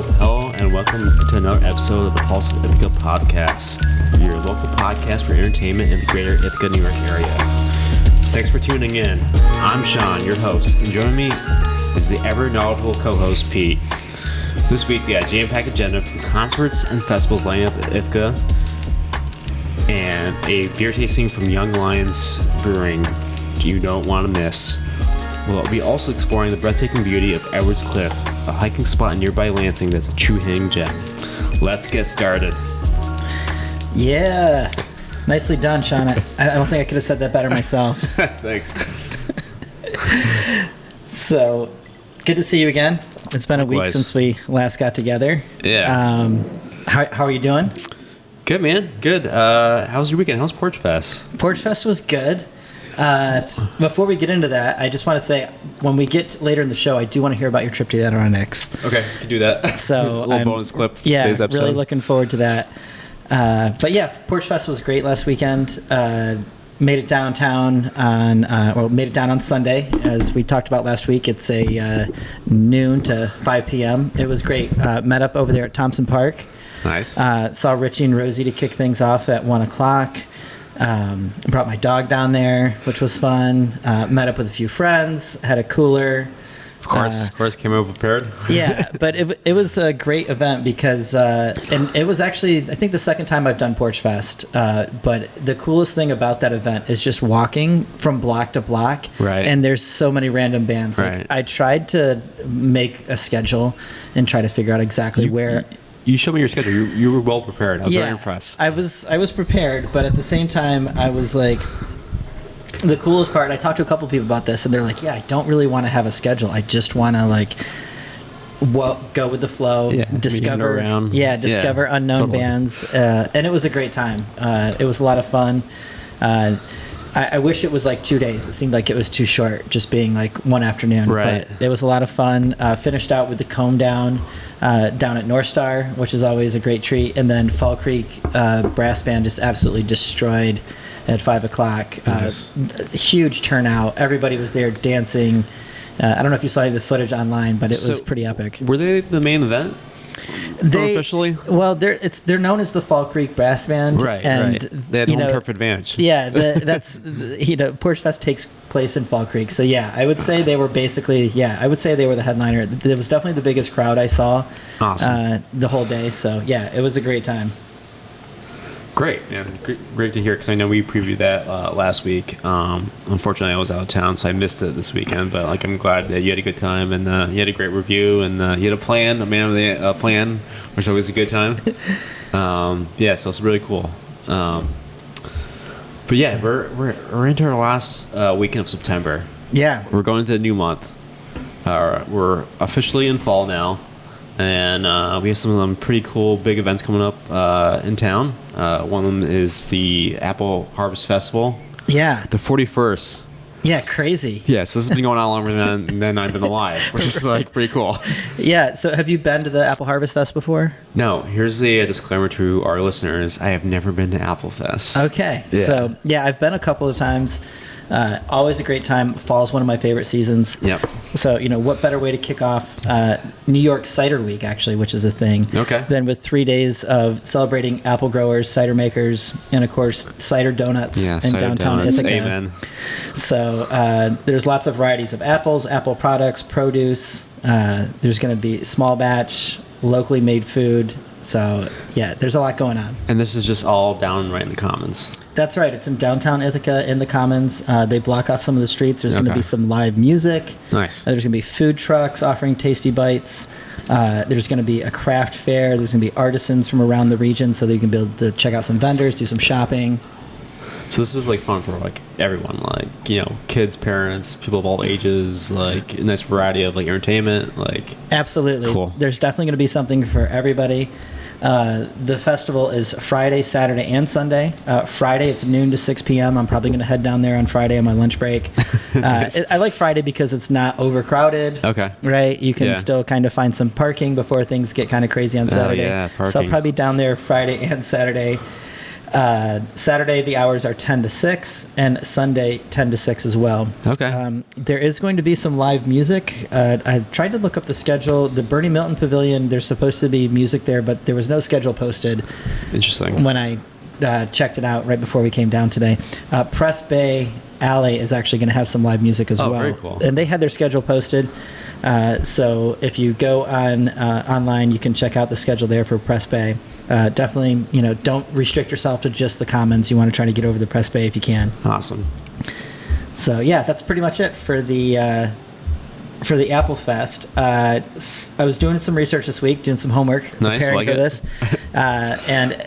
Hello, and welcome to another episode of the Pulse of Ithaca podcast, your local podcast for entertainment in the greater Ithaca, New York area. Thanks for tuning in. I'm Sean, your host, and joining me is the ever-knowledgeable co-host, Pete. This week, we got a jam-packed agenda from concerts and festivals lining up at Ithaca, and a beer tasting from Young Lions Brewing you don't want to miss. We'll be also exploring the breathtaking beauty of Edwards Cliff, a hiking spot in nearby Lansing that's a true hidden gem. Let's get started. Yeah. Nicely done, Sean. I don't think I could have said that better myself. Thanks. So, good to see you again. It's been a week since we last got together. Yeah. How are you doing? Good, man. Good. How was your weekend? How's Porch Fest? Porch Fest was good. Before we get into that, I just want to say, when we get later in the show, I do want to hear about your trip to the Adirondacks. Okay, you can do that. So a little bonus clip for today's episode. Really looking forward to that. But yeah, Porch Fest was great last weekend. Made it downtown made it down on Sunday, as we talked about last week. It's a noon to 5 p.m. It was great. Met up over there at Thompson Park. Nice. Saw Richie and Rosie to kick things off at 1 o'clock. Brought my dog down there, which was fun. Met up with a few friends, had a cooler. Of course, came over prepared. Yeah, but it was a great event because, and it was actually, I think, the second time I've done Porch Fest. But the coolest thing about that event is just walking from block to block. Right. And there's so many random bands. Like, right. I tried to make a schedule and try to figure out exactly where. You showed me your schedule. You were well prepared. I was very impressed. I was prepared, but at the same time, I was like, the coolest part. I talked to a couple people about this, and they're like, "Yeah, I don't really want to have a schedule. I just want to go with the flow, discover unknown bands." And it was a great time. It was a lot of fun. I wish it was like 2 days. It seemed like it was too short, just being like one afternoon. Right. But it was a lot of fun. Finished out with the Comb Down down at North Star, which is always a great treat. And then Fall Creek Brass Band just absolutely destroyed at 5 o'clock. Nice. Huge turnout. Everybody was there dancing. I don't know if you saw any of the footage online, but it was pretty epic. Were they the main event? Officially? Well, they're known as the Fall Creek Brass Band, right? And right. They had home turf advantage. Yeah, that's Porch Fest takes place in Fall Creek, so yeah, I would say they were basically I would say they were the headliner. It was definitely the biggest crowd I saw. Awesome. The whole day, so yeah, it was a great time. Great, yeah, great to hear, because I know we previewed that last week. Unfortunately, I was out of town, so I missed it this weekend. But I'm glad that you had a good time, and you had a great review, and you had a man with a plan, which is always a good time. So it's really cool. But yeah, we're into our last weekend of September. Yeah, we're going to the new month. We're officially in fall now. And we have some pretty cool big events coming up in town. One of them is the Apple Harvest Festival. Yeah. The 41st. Yeah, crazy. Yes, this has been going on longer than I've been alive, which is pretty cool. Yeah, so have you been to the Apple Harvest Fest before? No, here's a disclaimer to our listeners. I have never been to Apple Fest. Okay, so I've been a couple of times. Always a great time. Fall is one of my favorite seasons. Yep. So, what better way to kick off New York Cider Week, actually, which is a thing, than with 3 days of celebrating apple growers, cider makers, and, of course, cider donuts in downtown Ithaca. Amen. So there's lots of varieties of apples, apple products, produce. There's going to be small batch, locally made food. So, yeah, there's a lot going on. And this is just all down right in the Commons. That's right. It's in downtown Ithaca in the Commons. They block off some of the streets. There's going to be some live music. Nice. There's going to be food trucks offering tasty bites. There's going to be a craft fair. There's going to be artisans from around the region, so that you can be able to check out some vendors, do some shopping. So this is fun for everyone, kids, parents, people of all ages, a nice variety of entertainment, Absolutely. Cool. There's definitely going to be something for everybody. The festival is Friday, Saturday, and Sunday. Friday, it's noon to 6 p.m. I'm probably going to head down there on Friday on my lunch break. Nice. I like Friday because it's not overcrowded. Okay. Right? You can still kind of find some parking before things get kind of crazy on Saturday. Parking. So I'll probably be down there Friday and Saturday. Saturday, the hours are 10 to 6, and Sunday, 10 to 6 as well. Okay. There is going to be some live music. I tried to look up the schedule. The Bernie Milton Pavilion, there's supposed to be music there, but there was no schedule posted. Interesting. When I checked it out right before we came down today. Press Bay Alley is actually going to have some live music as well. Very cool. And they had their schedule posted. So if you go on online, you can check out the schedule there for Press Bay. Definitely, don't restrict yourself to just the Commons. You want to try to get over the Press Bay if you can. Awesome. So yeah, that's pretty much it for the Apple Fest. I was doing some research this week, doing some homework, preparing for this, and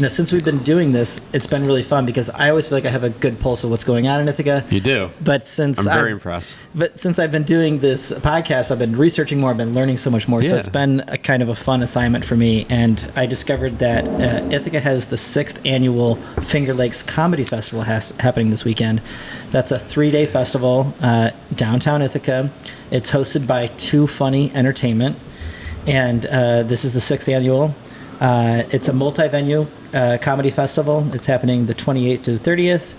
since we've been doing this, it's been really fun because I always feel like I have a good pulse of what's going on in Ithaca. You do. But I'm very impressed. But since I've been doing this podcast, I've been researching more. I've been learning so much more. Yeah. So it's been a kind of a fun assignment for me. And I discovered that Ithaca has the 6th annual Finger Lakes Comedy Festival happening this weekend. That's a 3-day festival, downtown Ithaca. It's hosted by Too Funny Entertainment, and this is the 6th annual. It's a multi-venue comedy festival. It's happening the 28th to the 30th,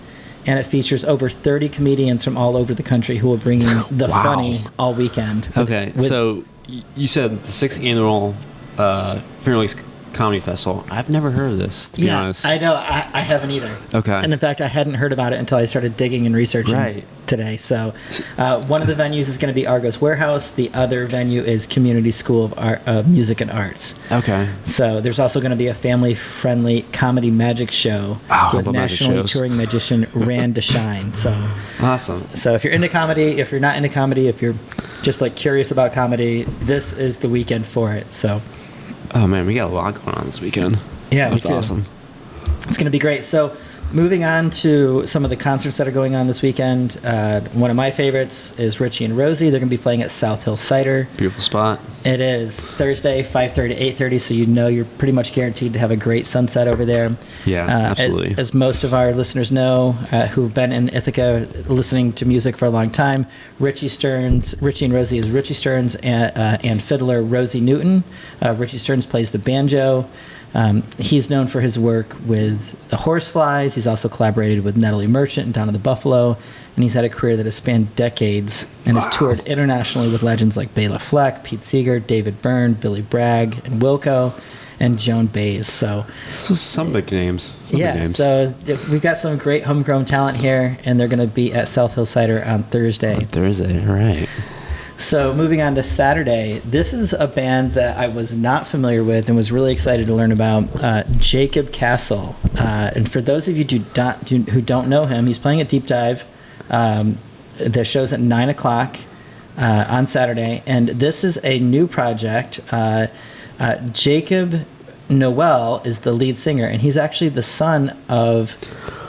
and it features over 30 comedians from all over the country who are bringing the funny all weekend. Okay, so you said the 6th annual Finger Lakes Comedy Festival. I've never heard of this, to be honest. I know. I haven't either. Okay. And in fact, I hadn't heard about it until I started digging and researching today. So one of the venues is going to be Argos Warehouse. The other venue is Community School of Music and Arts. Okay. So there's also going to be a family-friendly comedy magic show with nationally touring magician Rand DeShine. So awesome. So if you're into comedy, if you're not into comedy, if you're just like curious about comedy, this is the weekend for it. So. Oh man, we got a lot going on this weekend. Yeah, that's awesome. It's going to be great. So, moving on to some of the concerts that are going on this weekend. One of my favorites is Richie and Rosie. They're going to be playing at South Hill Cider. Beautiful spot. It is Thursday, 5:30 to 8:30. So you're pretty much guaranteed to have a great sunset over there. Yeah, absolutely. As most of our listeners know, who've been in Ithaca listening to music for a long time, Richie and Rosie is Richie Stearns and fiddler Rosie Newton. Richie Stearns plays the banjo. He's known for his work with the Horseflies. He's also collaborated with Natalie Merchant and Down to the Buffalo, and he's had a career that has spanned decades and has toured internationally with legends like Bela Fleck, Pete Seeger, David Byrne, Billy Bragg, and Wilco, and Joan Baez. So some big names. So we've got some great homegrown talent here, and they're going to be at South Hill Cider on Thursday. All right. So moving on to Saturday, this is a band that I was not familiar with and was really excited to learn about, Jacob Castle. And for those of you who don't know him, he's playing at Deep Dive. The show's at 9 o'clock on Saturday, and this is a new project. Jacob Noel is the lead singer, and he's actually the son of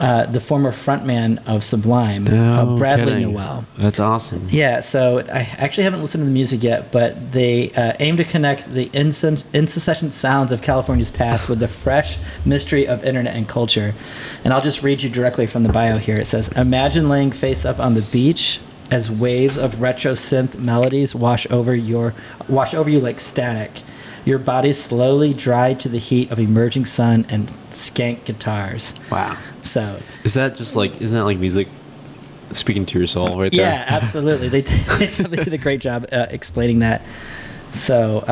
the former frontman of Sublime, Bradley Noel. That's awesome. Yeah, so I actually haven't listened to the music yet, but they aim to connect the incessant sounds of California's past with the fresh mystery of internet and culture. And I'll just read you directly from the bio here. It says, "Imagine laying face up on the beach as waves of retro synth melodies wash over you like static. Your body slowly dried to the heat of emerging sun and skank guitars." Wow. So isn't that like music speaking to your soul right there? Yeah, absolutely. They did a great job explaining that. So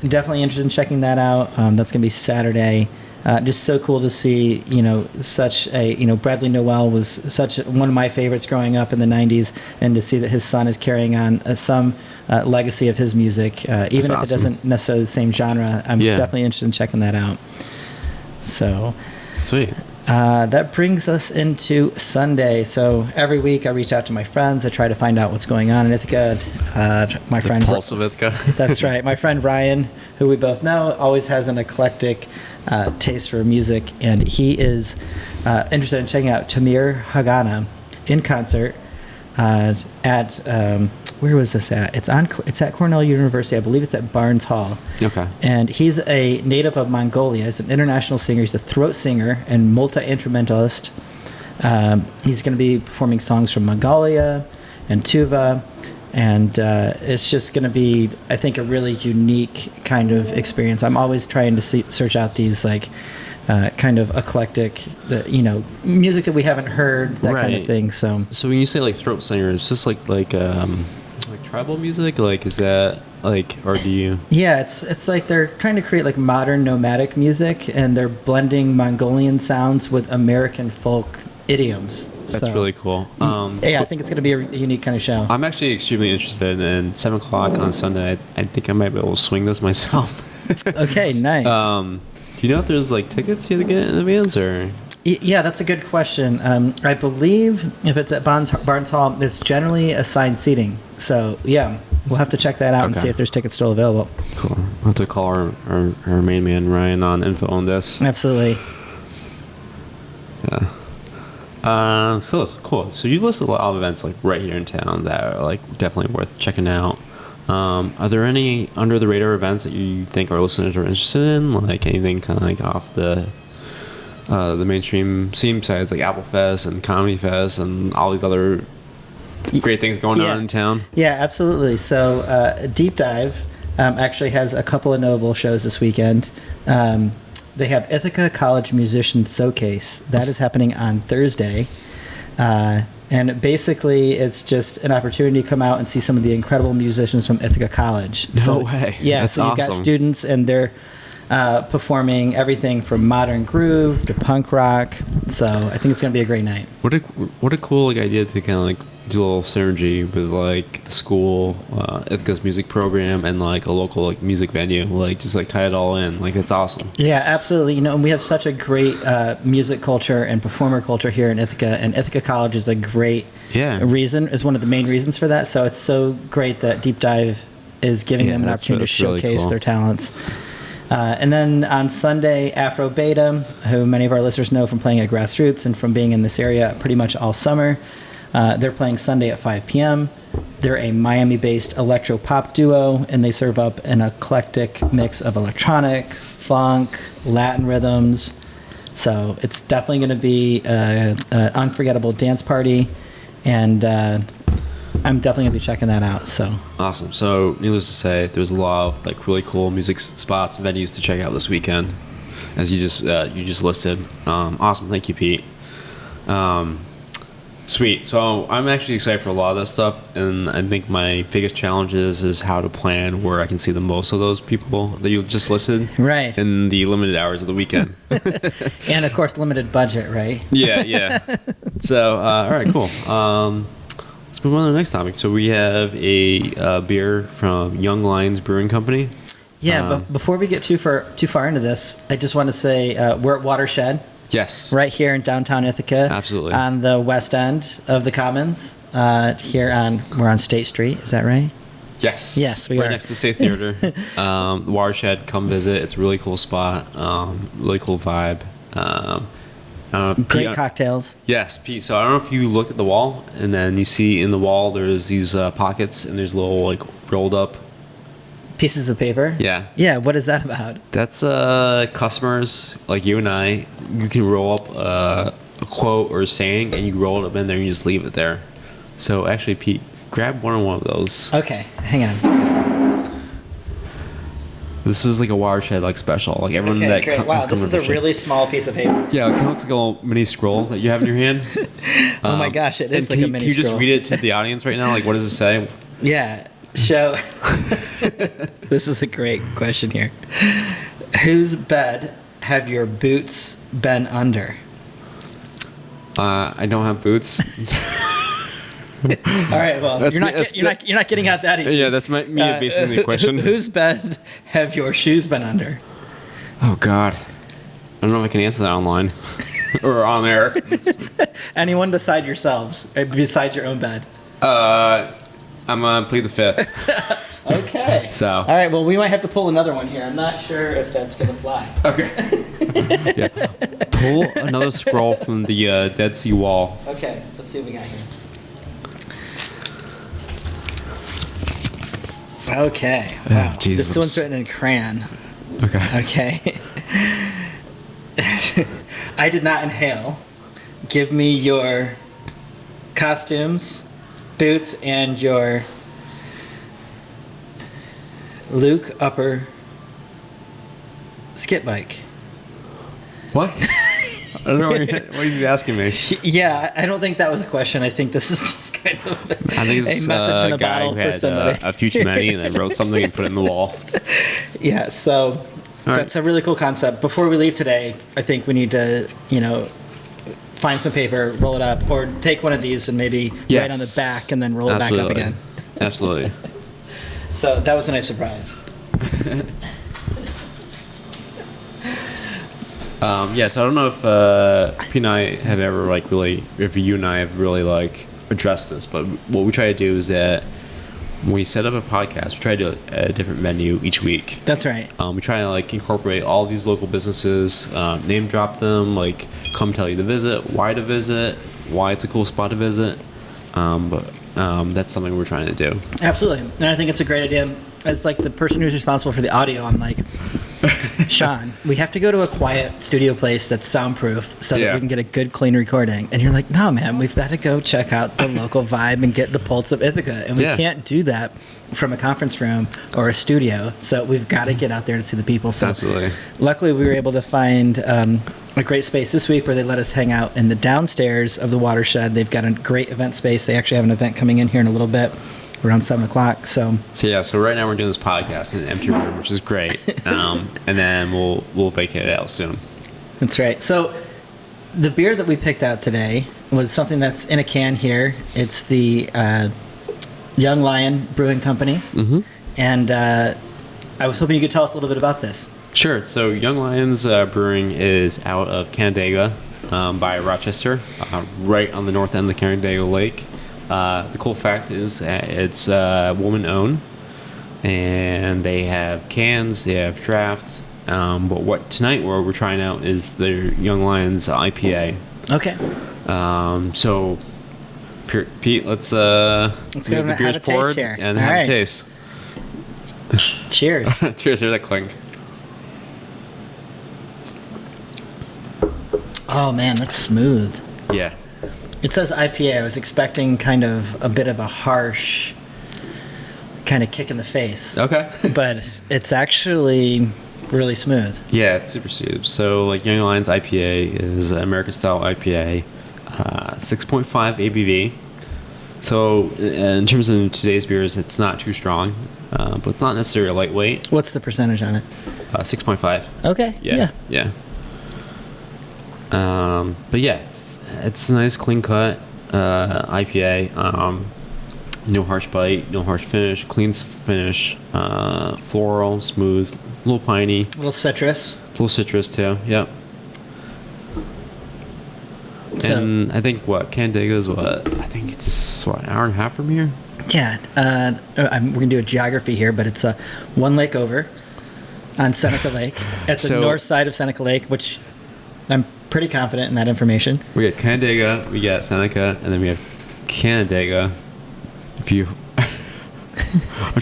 definitely interested in checking that out. That's gonna be Saturday. Just so cool to see, such a, Bradley Noel was such one of my favorites growing up in the 90s, and to see that his son is carrying on some legacy of his music, even if it doesn't necessarily the same genre. I'm definitely interested in checking that out. So sweet. That brings us into Sunday. So every week I reach out to my friends. I try to find out what's going on in Ithaca. My friend Pulse of Ithaca. That's right. My friend Ryan, who we both know, always has an eclectic taste for music, and he is interested in checking out Tamir Hagana in concert at where was this at? It's at Cornell University. I believe it's at Barnes Hall. Okay. And he's a native of Mongolia. He's an international singer. He's a throat singer and multi-instrumentalist. He's going to be performing songs from Mongolia and Tuva. And it's just going to be, I think, a really unique kind of experience. I'm always trying to search out these kind of eclectic, music that we haven't heard, that kind of Right. thing. So when you say like throat singer, is this like tribal music? Like, is that like, or do you? yeah, it's like they're trying to create like modern nomadic music, and they're blending Mongolian sounds with American folk idioms. That's really cool. Yeah, I think it's going to be a unique kind of show. I'm actually extremely interested, and 7 o'clock on Sunday. I think I might be able to swing this myself. Okay, nice. Do you know if there's like tickets you have to get in advance, or? Yeah, that's a good question. I believe if it's at Barnes Hall, it's generally assigned seating. So yeah, we'll have to check that out and see if there's tickets still available. Cool. I'll have to call our main man Ryan on info on this. Absolutely. Yeah. So it's cool. So you listed a lot of events like right here in town that are like definitely worth checking out. Are there any under the radar events that you think our listeners are interested in? Like anything kind of like off the mainstream scene besides like Apple Fest and Comedy Fest and all these other great things going on in town? Yeah, absolutely. So Deep Dive actually has a couple of notable shows this weekend. They have Ithaca College Musician Showcase. That is happening on Thursday. And basically, it's just an opportunity to come out and see some of the incredible musicians from Ithaca College. No way. Yeah, That's so you've got awesome. students, and they're performing everything from modern groove to punk rock. So I think it's going to be a great night. What a cool like idea to kind of like do a little synergy with like the school, Ithaca's music program, and like a local like music venue. Like just like tie it all in. Like that's awesome. Yeah, absolutely. And we have such a great music culture and performer culture here in Ithaca, and Ithaca College is a great is one of the main reasons for that. So it's so great that Deep Dive is giving them an opportunity to showcase really cool. their talents. And then on Sunday, Afro Beta, who many of our listeners know from playing at Grassroots and from being in this area pretty much all summer, they're playing Sunday at 5 p.m. They're a Miami-based electro-pop duo, and they serve up an eclectic mix of electronic, funk, Latin rhythms. So it's definitely going to be an unforgettable dance party, and I'm definitely going to be checking that out. So Awesome. So needless to say, there's a lot of like really cool music spots and venues to check out this weekend, as you just listed. Awesome. Thank you, Pete. Sweet. So I'm actually excited for a lot of that stuff, and I think my biggest challenge is how to plan where I can see the most of those people that you just listed. Right. In the limited hours of the weekend. and of course, limited budget, right? Yeah. So all right, cool. Let's move on to the next topic. So we have a beer from Young Lions Brewing Company. Yeah, but before we get too far into this, I just want to say we're at Watershed. Yes. Right here in downtown Ithaca. Absolutely. On the west end of the Commons. We're on State Street. Is that right? Yes. Yes, we are. Right next to South Theater. The Watershed. Come visit. It's a really cool spot. Really cool vibe. Great cocktails. Yes, Pete. So I don't know if you looked at the wall, and then you see in the wall there's these pockets, and there's little like rolled up Pieces of paper? Yeah. Yeah, what is that about? That's customers like you and I. You can roll up a quote or a saying, and you roll it up in there, and you just leave it there. So actually, Pete, grab one of those. Okay, hang on. This is like a Watershed like special. Like everyone Okay, great. Wow, this is a really small piece of paper. Yeah, it kind of looks like a little mini scroll that you have in your hand. Oh my gosh, it is like a mini scroll. Can you just read it to the audience right now? Like, what does it say? Yeah. So, this is a great question here. Whose bed have your boots been under? I don't have boots. All right. Well, you're not getting out that easy. Yeah, that's me basing the question. Whose bed have your shoes been under? Oh God, I don't know if I can answer that online or on air. Anyone decide yourselves besides your own bed. I'm gonna plead the fifth. Okay. So. All right. Well, we might have to pull another one here. I'm not sure if that's gonna fly. Okay. Yeah. Pull another scroll from the Dead Sea Wall. Okay. Let's see what we got here. Okay. Wow. Jesus. This one's written in crayon. Okay. I did not inhale. Give me your costumes, boots, and your Luke upper skip bike. What? I don't know what he's asking me. Yeah, I don't think that was a question. I think this is just kind of I think it's a message in a guy bottle who for had somebody. a few too many and then wrote something and put it in the wall. Yeah, so that's a really cool concept. Before we leave today, I think we need to, find some paper, roll it up, or take one of these and maybe write on the back and then roll it back up again. Absolutely. So that was a nice surprise. So I don't know if Pete and I have ever if you and I have really addressed this, but what we try to do is that when we set up a podcast, we try to do a different menu each week. That's right. We try to incorporate all these local businesses, name drop them, come tell you to visit, why it's a cool spot to visit. But that's something we're trying to do. Absolutely, and I think it's a great idea. As the person who's responsible for the audio, I'm like, Sean, we have to go to a quiet studio place that's soundproof so that we can get a good, clean recording. And you're like, no, man, we've got to go check out the local vibe and get the pulse of Ithaca. And we can't do that from a conference room or a studio. So we've got to get out there and see the people. So absolutely. Luckily, we were able to find a great space this week where they let us hang out in the downstairs of the watershed. They've got a great event space. They actually have an event coming in here in a little bit, around 7 o'clock. So right now we're doing this podcast in an empty room, which is great. And then we'll vacate it out soon. That's right. So the beer that we picked out today was something that's in a can here. It's the Young Lion Brewing Company. Mm-hmm. And I was hoping you could tell us a little bit about this. Sure. So Young Lions Brewing is out of Canandaigua by Rochester, right on the north end of the Canandaigua Lake. The cool fact is it's woman-owned, and they have cans, they have draft. But tonight what we're trying out is their Young Lions IPA. Okay. So, Pete, let's go and have a taste here. And have a taste. Cheers. Cheers. Here's that clink. Oh man, that's smooth. Yeah. It says IPA. I was expecting kind of a bit of a harsh kind of kick in the face. Okay. But it's actually really smooth. Yeah, it's super smooth. So Young Lions IPA is American style IPA, 6.5 ABV. So in terms of today's beers, it's not too strong, but it's not necessarily lightweight. What's the percentage on it? 6.5. Okay. Yeah. But yeah, it's a nice clean cut IPA. No harsh bite, no harsh finish, clean finish, floral, smooth, a little piney. A little citrus. A little citrus too, yep. So, and I think Canandaigua is I think it's an hour and a half from here? Yeah, we're going to do a geography here, but it's one lake over on Seneca Lake. At the north side of Seneca Lake, which I'm pretty confident in that information. We got Canandaigua, we got Seneca, and then we have Canandaigua. If you, I'm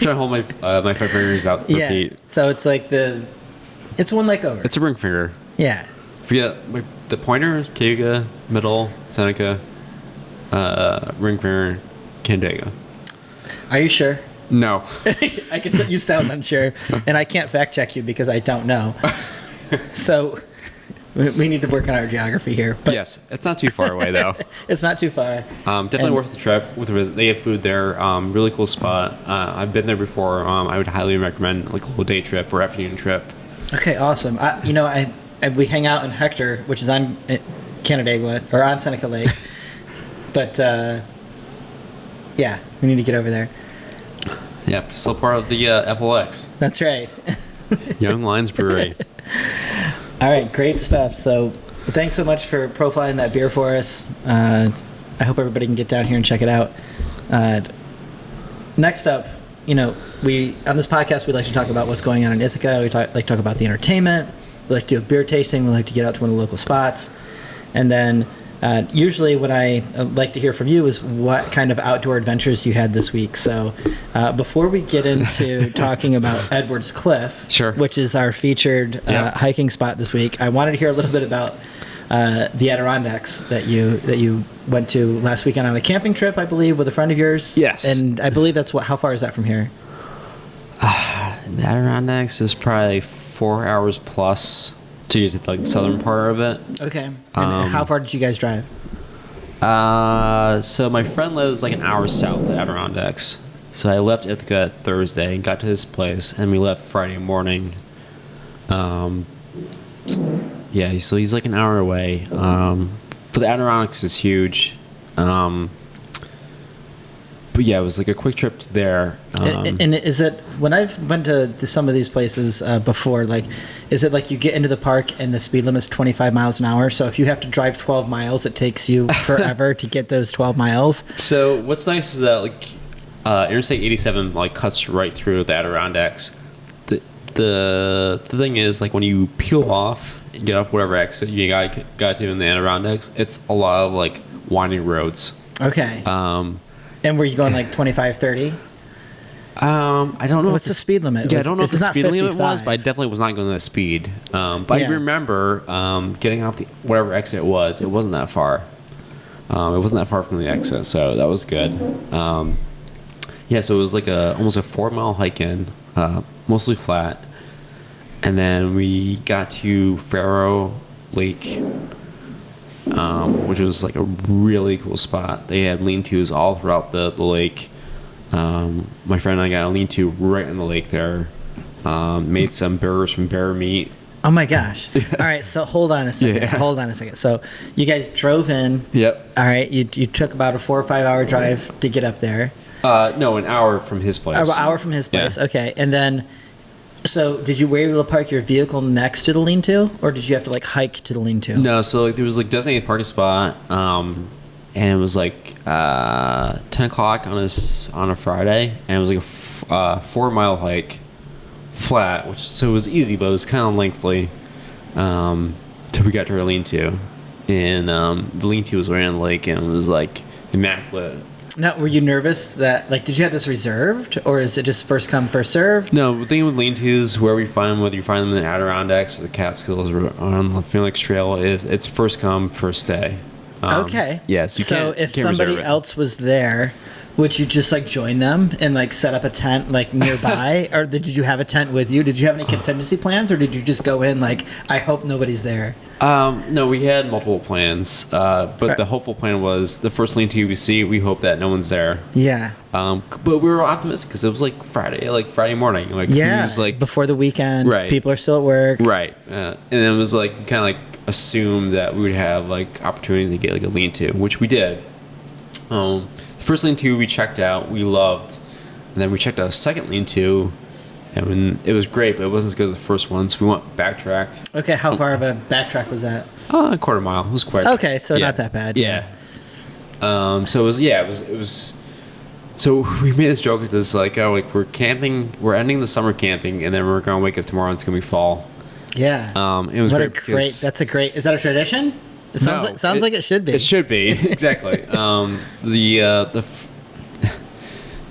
trying to hold my 5 fingers out for Pete. So it's it's one lake over. It's a ring finger. Yeah. We got the pointer, Cayuga, middle, Seneca, ring finger, Canandaigua. Are you sure? No. I can tell you sound unsure, and I can't fact check you because I don't know. So we need to work on our geography here. But yes, it's not too far away though. It's not too far. Definitely worth the trip. With a visit, they have food there. Really cool spot. I've been there before. I would highly recommend a little day trip or afternoon trip. Okay, awesome. We hang out in Hector, which is on Canandaigua or on Seneca Lake. But we need to get over there. Yep, still part of the FLX. That's right. Young Lions Brewery. All right, great stuff. So thanks so much for profiling that beer for us. I hope everybody can get down here and check it out. Next up, we on this podcast, we like to talk about what's going on in Ithaca. We like to talk about the entertainment. We like to do a beer tasting. We like to get out to one of the local spots. And then usually what I like to hear from you is what kind of outdoor adventures you had this week. So before we get into talking about Edwards Cliff, sure, which is our featured hiking spot this week, I wanted to hear a little bit about the Adirondacks that you went to last weekend on a camping trip, I believe, with a friend of yours. Yes. And I believe that's how far is that from here? The Adirondacks is probably 4 hours plus to get to like the southern part of it. Okay. And how far did you guys drive? So my friend lives like an hour south of Adirondacks. So I left Ithaca Thursday and got to his place, and we left Friday morning. Yeah, so he's like an hour away. But the Adirondacks is huge. But yeah, it was like a quick trip to there. And is it, when I've been to some of these places before, like, is it like you get into the park and the speed limit is 25 miles an hour? So if you have to drive 12 miles, it takes you forever to get those 12 miles? So what's nice is that like Interstate 87 like cuts right through the Adirondacks. The thing is, like, when you peel off and get off whatever exit you got to in the Adirondacks, it's a lot of like winding roads. Okay. And were you going like 25, 30? I don't know. What's the speed limit? Yeah, I don't know what the speed limit 55. was, but I definitely was not going that speed. But I remember getting off the whatever exit it was. It wasn't that far. It wasn't that far from the exit, so that was good. Yeah, so it was like almost a 4-mile hike in, mostly flat, and then we got to Faro Lake, which was like a really cool spot. They had lean-tos all throughout the lake. My friend and I got a lean-to right in the lake there. Made some burgers from bear meat. Oh my gosh. All right, so hold on a second. Yeah. Hold on a second. So you guys drove in. Yep. All right, you took about a 4 or 5 hour drive to get up there. No, an hour from his place. An hour from his place. Yeah. Okay. And then, so were you able to park your vehicle next to the lean-to, or did you have to like hike to the lean-to? No, so like there was like designated parking spot, and it was like 10 o'clock on a Friday, and it was like a 4-mile hike, flat, so it was easy, but it was kind of lengthy, till we got to our lean-to, and the lean-to was right on the lake, and it was like immaculate. Now, were you nervous that, like, did you have this reserved, or is it just first come, first served? No, the thing with lean-tos, where we find them, whether you find them in the Adirondacks or the Catskills or on the Phoenix Trail, is it's first come, first stay. Okay. Yes. So if somebody else was there, would you just like join them and like set up a tent like nearby, or did you have a tent with you? Did you have any contingency plans, or did you just go in like, I hope nobody's there? No, we had multiple plans, but the hopeful plan was the first lean-to we see, we hope that no one's there. Yeah. But we were optimistic because it was like Friday morning. Like, yeah. It was like before the weekend. Right. People are still at work. Right. And it was like kind of like assumed that we would have like opportunity to get like a lean-to, which we did. The first lean-to we checked out, we loved, and then we checked out a second lean-to. And it was great, but it wasn't as good as the first one, so we went backtracked. Okay, how far of a backtrack was that? A quarter mile. It was quick. Okay, so not that bad. Yeah. So it was. So we made this joke. It's like, oh, like we're camping. We're ending the summer camping, and then we're gonna wake up tomorrow and it's gonna be fall. Yeah. It was what great. That's a great. Is that a tradition? It sounds like it should be. It should be exactly.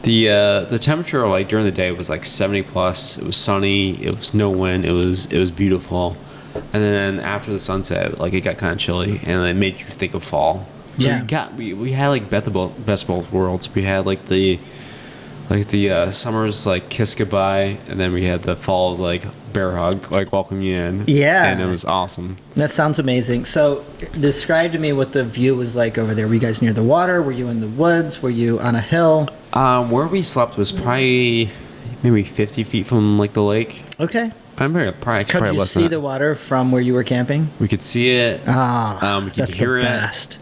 The temperature like during the day was like 70 plus. It was sunny. It was no wind. It was beautiful. And then after the sunset, like it got kind of chilly, and it made you think of fall. So yeah. we had like best of both worlds. We had like the summer's like kiss goodbye, and then we had the fall's like bear hug, like welcome you in. Yeah. And it was awesome. That sounds amazing. So describe to me what the view was like over there. Were you guys near the water? Were you in the woods? Were you on a hill? Where we slept was probably maybe 50 feet from like the lake. Okay. Probably Could you less see than the water from where you were camping? We could see it. We could that's hear the best.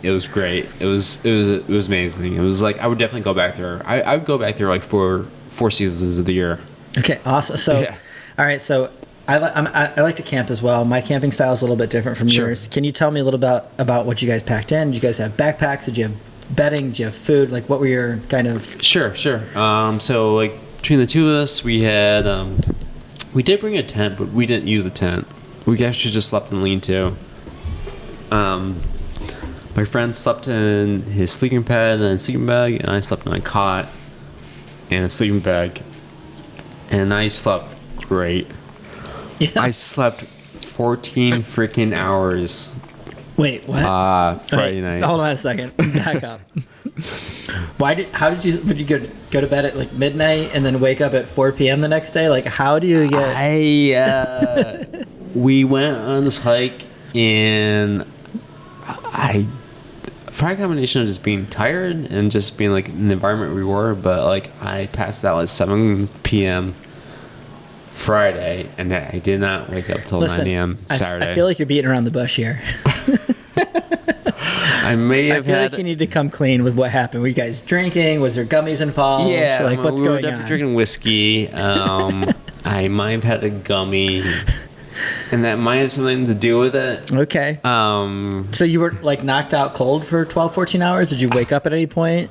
It was great. It was amazing. It was like I would definitely go back there. I would go back there like for 4 seasons of the year. Okay, awesome. So, Yeah. All right. So I like to camp as well. My camping style is a little bit different from Sure. yours. Can you tell me a little about what you guys packed in? Did you guys have backpacks? Did you have bedding? Did you have food? Like, what were your kind of? Sure. So like between the two of us, we had we did bring a tent, but we didn't use the tent. We actually just slept in lean-to. My friend slept in his sleeping pad and sleeping bag, and I slept in a cot and a sleeping bag, and I slept great. Yeah. I slept 14 freaking hours. Wait, what? Friday night. Hold on a second. Back up. Would you go to bed at like midnight and then wake up at 4 p.m. the next day? Like, how do you get? we went on this hike, and I probably a combination of just being tired and just being like in the environment we were, but like I passed out at 7 p.m. Friday, and I did not wake up till 9 a.m. Saturday. I feel like you're beating around the bush here. I may have I feel like you need to come clean with what happened. Were you guys drinking? Was there gummies involved? Yeah, like what's we were going definitely on? drinking whiskey. I might have had a gummy, and that might have something to do with it. Okay. So you were like knocked out cold for 12, 14 hours? Did you wake up at any point?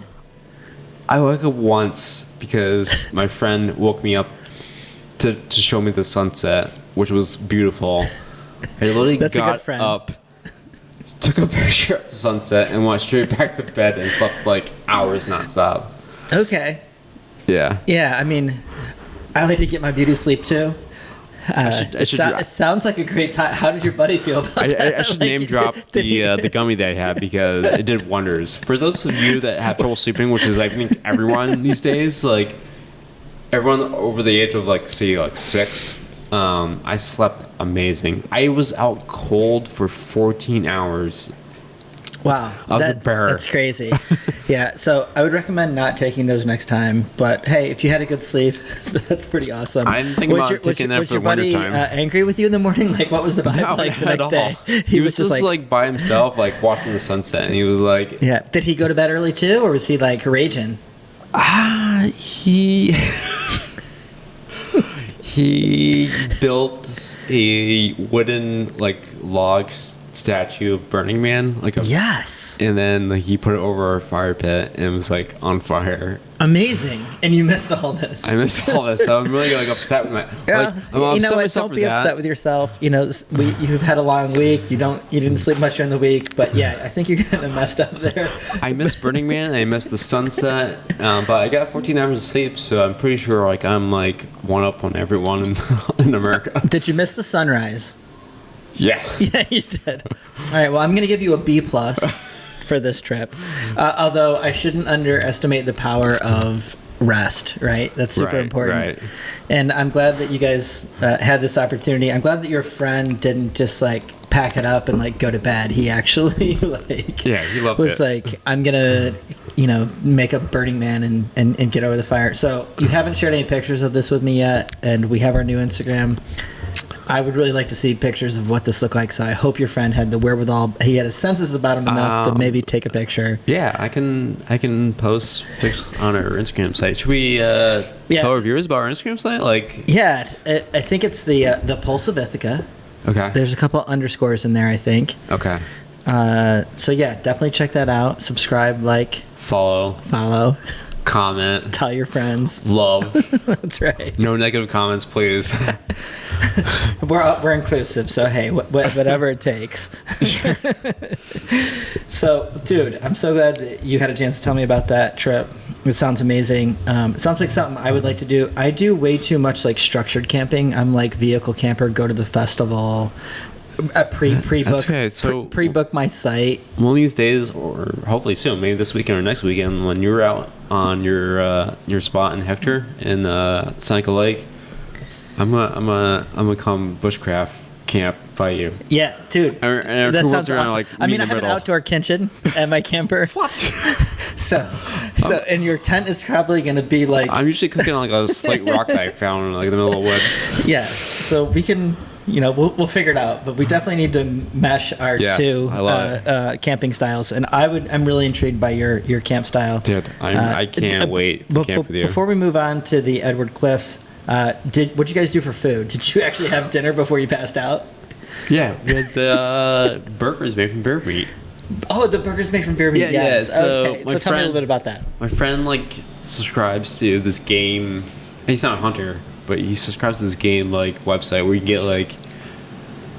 I woke up once because my friend woke me up to show me the sunset, which was beautiful. I literally That's a good got friend. up, took a picture of the sunset, and went straight back to bed and slept like hours nonstop. Okay. Yeah. Yeah, I mean, I like to get my beauty sleep too. It sounds like a great time. How did your buddy feel about that? I should Like, name drop the gummy that I had because it did wonders. For those of you that have trouble sleeping, which is I think everyone these days, like everyone over the age of like say like 6, I slept amazing. I was out cold for 14 hours. Wow, I was a bear. That's crazy. Yeah, so I would recommend not taking those next time. But hey, if you had a good sleep, that's pretty awesome. I'm thinking about taking that for the winter time. Was your buddy angry with you in the morning? Like, what was the vibe No, like the not next at day? all. He was just like by himself, like watching the sunset, and he was like, yeah. Did he go to bed early too, or was he like raging? He built a wooden like log statue of Burning Man, like a Yes. and then like, he put it over our fire pit and it was like on fire. Amazing. And you missed all this. I missed all this, so I'm really like upset with my. Yeah, Like, I'm you know upset what? myself Don't for be that. upset with yourself. You know, you've had a long week. You didn't sleep much during the week, but yeah, I think you're kind of messed up there. I missed Burning Man. I missed the sunset, but I got 14 hours of sleep, so I'm pretty sure like I'm like one up on everyone in America. Did you miss the sunrise? Yeah. Yeah, you did. All right. Well, I'm going to give you a B+ for this trip. Although I shouldn't underestimate the power of rest. Right. That's super important. Right. And I'm glad that you guys had this opportunity. I'm glad that your friend didn't just like pack it up and like go to bed. He actually like He loved was it. like, I'm gonna make a Burning Man and get over the fire. So you haven't shared any pictures of this with me yet, and we have our new Instagram. I would really like to see pictures of what this looked like. So I hope your friend had the wherewithal. He had his senses about him enough to maybe take a picture. Yeah, I can post pictures on our Instagram site. Should we tell our viewers about our Instagram site? Like, yeah, I think it's the Pulse of Ithaca. okay, There's a couple underscores in there, I think. okay, So yeah, definitely check that out. Subscribe, like, follow, comment, tell your friends. love. That's right. No negative comments, please. We're inclusive, so hey, whatever it takes. So, dude, I'm so glad that you had a chance to tell me about that trip. It sounds amazing. It sounds like something I would like to do. I do way too much like structured camping. I'm like vehicle camper, go to the festival, pre-book, okay, so- pre-book my site. One of these days, or hopefully soon, maybe this weekend or next weekend, when you're out on your spot in Hector in Seneca Lake, I'm gonna come bushcraft camp by you. Yeah, dude. And our That two sounds worlds are gonna, awesome. like, I meet mean, in I the have an middle. outdoor kitchen at my camper. What? So, and your tent is probably going to be like, I'm usually cooking on like a slate rock that I found in like the middle of the woods. yeah. So we can, we'll figure it out. But we definitely need to mesh our Yes, two I love camping styles. And I'm really intrigued by your camp style. Dude, I can't wait to camp with you. Before we move on to the Edward Cliffs, what'd you guys do for food? Did you actually have dinner before you passed out? Yeah, we had the burgers made from bear meat. Oh, the burgers made from beer meat. Yeah, yes. yeah, so okay. my So tell me a friend- little bit about that. My friend like subscribes to this game. And he's not a hunter, but he subscribes to this game like website where you get like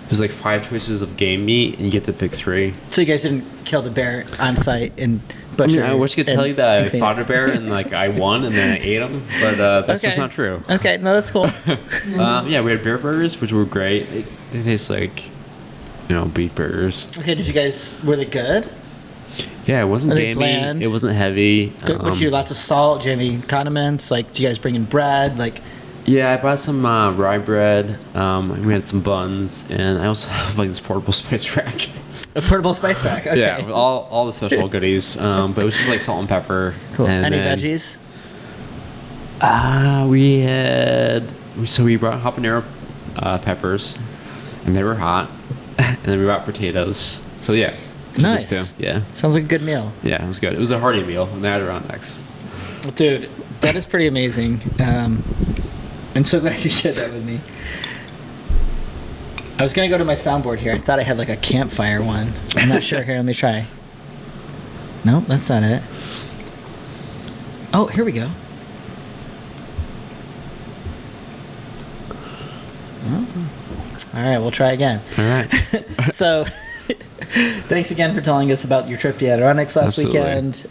there's like 5 choices of game meat and you get to pick 3. So you guys didn't kill the bear on site and butcher? I wish I could tell you that I fought a bear and like I won and then I ate him, but that's just not true. Okay, no, that's cool. Yeah, we had bear burgers, which were great. They taste like beef burgers. Okay, were they good? Yeah, it wasn't Are they gamey. bland? It wasn't heavy. Would you lots of salt? Do you have any condiments? Like, do you guys bring in bread? Like, Yeah, I bought some rye bread. We had some buns, and I also have like this portable spice rack. A portable spice rack. Okay. Yeah, with all the special goodies. But it was just like salt and pepper. Cool. And Any then, veggies? We brought habanero peppers, and they were hot. And then we brought potatoes. So yeah, just Nice. those two. Yeah, Sounds like a good meal. yeah, it was good. It was a hearty meal, and they had Adirondacks. Dude, that is pretty amazing. I'm so glad you shared that with me. I was going to go to my soundboard here. I thought I had like a campfire one. I'm not sure. Here, let me try. Nope, that's not it. Oh, here we go. Oh. All right, we'll try again. All right. So, thanks again for telling us about your trip to the Adirondacks last Absolutely. weekend.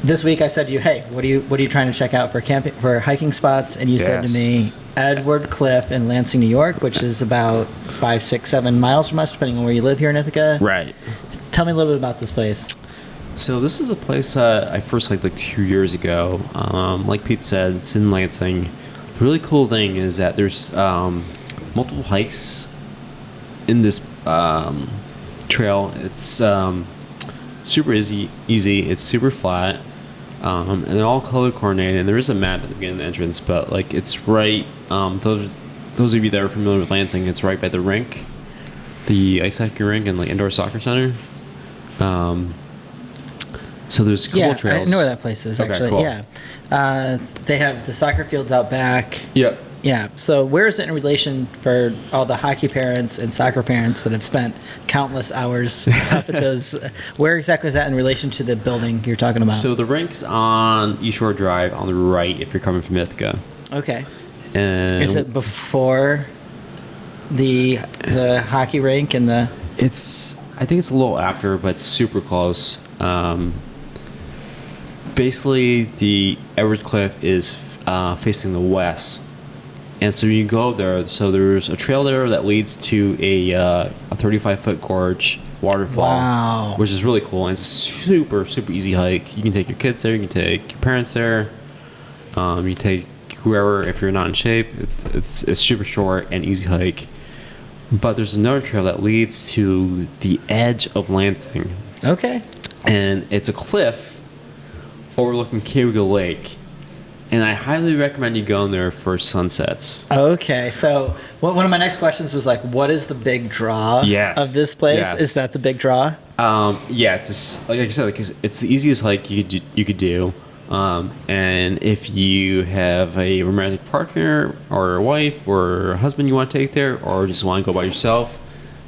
This week I said to you, "Hey, what are you trying to check out for hiking spots?" And you said to Yes. me, Edward Cliff in Lansing, New York, which is about 5, 6, 7 miles from us, depending on where you live here in Ithaca. Right. Tell me a little bit about this place. So this is a place I first liked like 2 years ago. Like Pete said, it's in Lansing. The really cool thing is that there's multiple hikes in this trail. It's super easy. It's super flat. And they're all color coordinated. And there is a map at the beginning of the entrance, but like it's right. Those of you that are familiar with Lansing, it's right by the rink, the ice hockey rink, and like indoor soccer center. So there's a couple trails. I know where that place is, Okay, actually. cool. Yeah. They have the soccer fields out back. Yep. Yeah. So where is it in relation for all the hockey parents and soccer parents that have spent countless hours up at those? Where exactly is that in relation to the building you're talking about? So the rink's on East Shore Drive on the right if you're coming from Ithaca. Okay. And Is it before the hockey rink and the? I think it's a little after, but super close. Basically, the Edwards Cliff is facing the west. And so you go there. So there's a trail there that leads to a 35-foot gorge waterfall, Wow. which is really cool. And it's super easy hike. You can take your kids there. You can take your parents there. You take whoever if you're not in shape. It's super short and easy hike. But there's another trail that leads to the edge of Lansing, Okay. and it's a cliff overlooking Cayuga Lake. And I highly recommend you going there for sunsets. Okay. So one of my next questions was like, what is the big draw Yes. of this place? Yes. Is that the big draw? Yeah, like I said, it's the easiest hike you could do. And if you have a romantic partner or a wife or a husband you want to take there, or just want to go by yourself,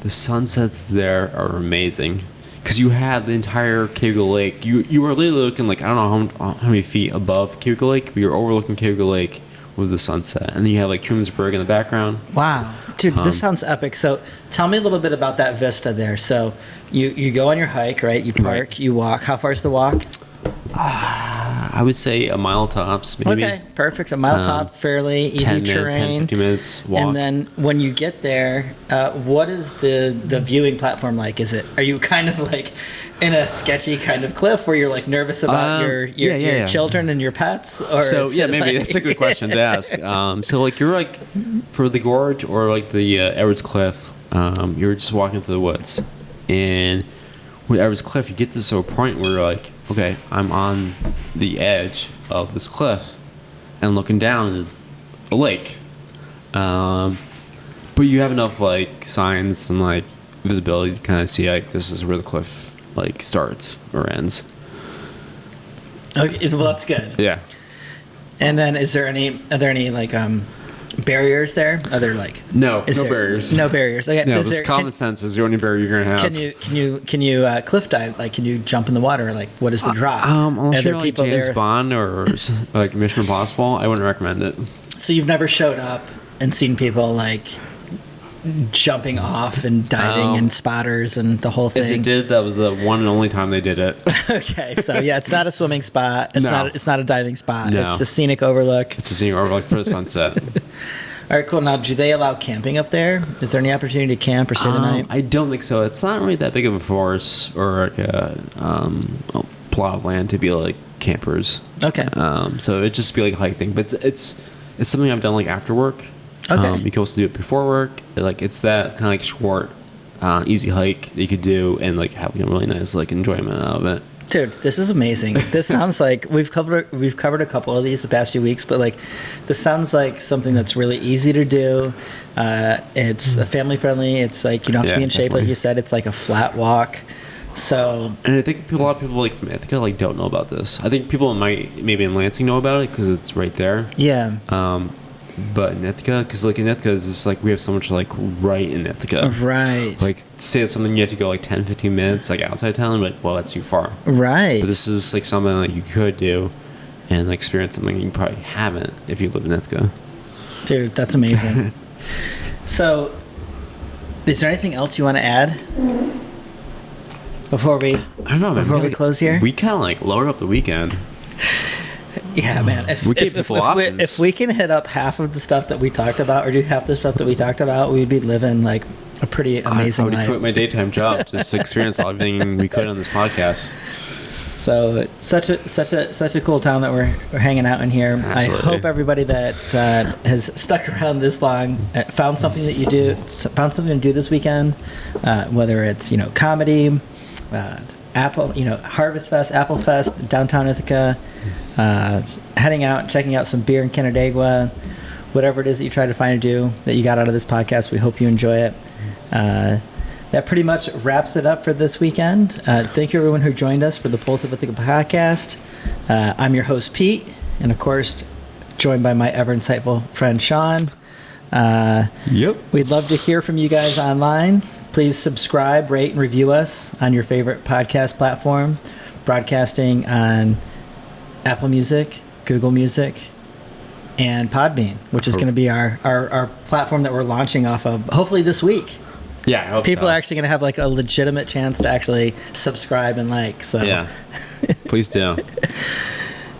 the sunsets there are amazing. Because you have the entire Cayuga Lake. You are literally looking like, I don't know how many feet above Cayuga Lake, but you're overlooking Cayuga Lake with the sunset. And then you have like Trumansburg in the background. Wow. Dude, this sounds epic. So tell me a little bit about that vista there. So you go on your hike, right? You park, Right. you walk. How far is the walk? I would say a mile tops, maybe. Okay, perfect. A mile top, fairly easy 10 terrain. 50 minutes walk. And then when you get there, what is the viewing platform like? Are you kind of like in a sketchy kind of cliff where you're like nervous about your children and your pets? Or So is yeah, it maybe like- that's a good question to ask. So like you're like for the gorge or like the Edwards Cliff, you're just walking through the woods, and with Edwards Cliff, you get to this point where you're like, okay, I'm on the edge of this cliff, and looking down is a lake. But you have enough like signs and like visibility to kind of see like this is where the cliff like starts or ends. Okay, well that's good. Yeah. And then are there any like barriers there? Are there like No is there- barriers. No barriers. Okay. No, is this there, common sense is the only barrier you're gonna have. can you cliff dive? Like, can you jump in the water? Like, what is the drop? Unless Are there you're like James Bond or like Mission Impossible, I wouldn't recommend it. So you've never showed up and seen people like jumping off and diving and spotters and the whole If they thing? did, that was the one and only time they did it. Okay, so yeah, it's not a swimming spot. It's No. it's not a diving spot. No. It's a scenic overlook. It's a scene overlook for the sunset. All right, cool. Now, do they allow camping up there? Is there any opportunity to camp or stay the night? I don't think so. It's not really that big of a forest or like a plot of land to be like campers. Okay. So it'd just be like hiking, but it's it's something I've done like after work. Okay. You can also do it before work. Like it's that kind of like short, easy hike that you could do and like have a really nice like enjoyment out of it. Dude, this is amazing. This sounds like we've covered a couple of these the past few weeks, but like this sounds like something that's really easy to do. It's family friendly. It's like you don't have to be in shape, definitely. like you said. It's like a flat walk. So, And I think a lot of people like from Ithaca like don't know about this. I think people maybe in Lansing know about it because it's right there. yeah. But in Ithaca, because like in Ithaca, it's just like we have so much like right in Ithaca. Right. Like say it's something you have to go like 10, 15 minutes like outside town, like well that's too far. Right. But this is like something that you could do and like, experience something you probably haven't if you live in Ithaca. Dude, that's amazing. So, is there anything else you want to add before we? I don't know, man. Before we close here? We kind of like load up the weekend. Yeah, man. We give people options. If we can hit up half of the stuff that we talked about, or do half the stuff that we talked about, we'd be living like a pretty amazing I would life. quit my daytime job to just experience everything we could on this podcast. So it's such a cool town that we're hanging out in here. Absolutely. I hope everybody that has stuck around this long found something to do this weekend, whether it's comedy, Apple, Harvest Fest, Apple Fest, Downtown Ithaca, heading out, checking out some beer in Canandaigua, whatever it is that you try to find to do that you got out of this podcast. We hope you enjoy it. That pretty much wraps it up for this weekend. Thank you everyone who joined us for the Pulse of Ithaca podcast. I'm your host Pete, and of course joined by my ever insightful friend Sean. Yep. We'd love to hear from you guys online. Please subscribe, rate, and review us on your favorite podcast platform, broadcasting on Apple Music, Google Music, and Podbean, which is going to be our platform that we're launching off of hopefully this week. Yeah, I hope People so. are actually going to have like a legitimate chance to actually subscribe and like. So Yeah, please do.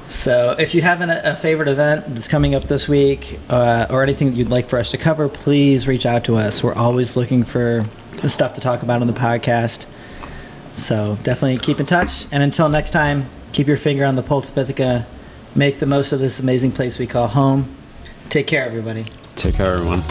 So if you have a favorite event that's coming up this week or anything that you'd like for us to cover, please reach out to us. We're always looking for stuff to talk about on the podcast. So definitely keep in touch. And until next time, keep your finger on the pulse of Ithaca. Make the most of this amazing place we call home. Take care, everybody. Take care, everyone.